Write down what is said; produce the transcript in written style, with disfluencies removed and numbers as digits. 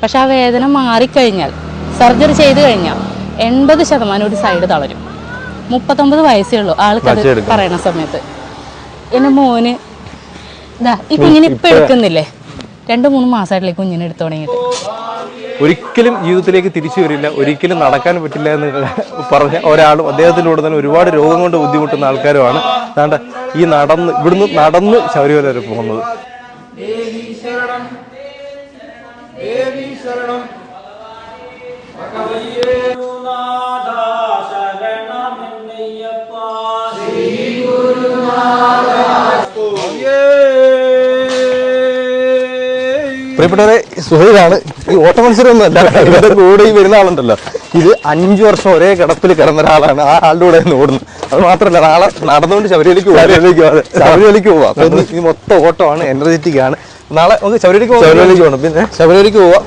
പക്ഷെ ആ വേദന മാറിക്കഴിഞ്ഞാൽ സർജറി ചെയ്ത് കഴിഞ്ഞാൽ 80% ഒരു സൈഡ് തളരും. 39 വയസ്സേ ഉള്ളൂ ആൾക്കത് പറയണ സമയത്ത്. എൻ്റെ മോന് ഇതാ ഈ കുഞ്ഞിനെ ഇപ്പം എടുക്കുന്നില്ലേ, 2-3 മാസമായിട്ടില്ലേ കുഞ്ഞിനെ എടുത്തു തുടങ്ങിയിട്ട്. ഒരിക്കലും ജീവിതത്തിലേക്ക് തിരിച്ചു വരില്ല, ഒരിക്കലും നടക്കാൻ പറ്റില്ല എന്ന് പറഞ്ഞ ഒരാളും അദ്ദേഹത്തിലൂടെ തന്നെ ഒരുപാട് രോഗം കൊണ്ട് ബുദ്ധിമുട്ടുന്ന ആൾക്കാരുമാണ് അതാണ്ട് ഈ ഇവിടുന്ന് നടന്ന് ശബരിമല വരെ പോകുന്നത്. പ്രിയപ്പെട്ടവരെ, സുഹൈലാണ്. ഈ ഓട്ട മത്സരമൊന്നും അല്ല, ഇവരുടെ കൂടെ ഈ വരുന്ന ആളുണ്ടല്ലോ, ഇത് 5 വർഷം ഒരേ കിടപ്പിൽ കിടന്ന ഒരാളാണ്. ആ ആളുടെ കൂടെ ഓടുന്നത്. അത് മാത്രമല്ല, നാളെ നടന്നുകൊണ്ട് ശബരിമലയ്ക്ക് പോവാം. അപ്പൊ ഈ മൊത്തം ഓട്ടമാണ്, എനർജറ്റിക് ആണ്. നാളെ നമുക്ക് ശബരിമലയ്ക്ക് പോകണം. പിന്നെ ശബരിമലയ്ക്ക് പോവാം.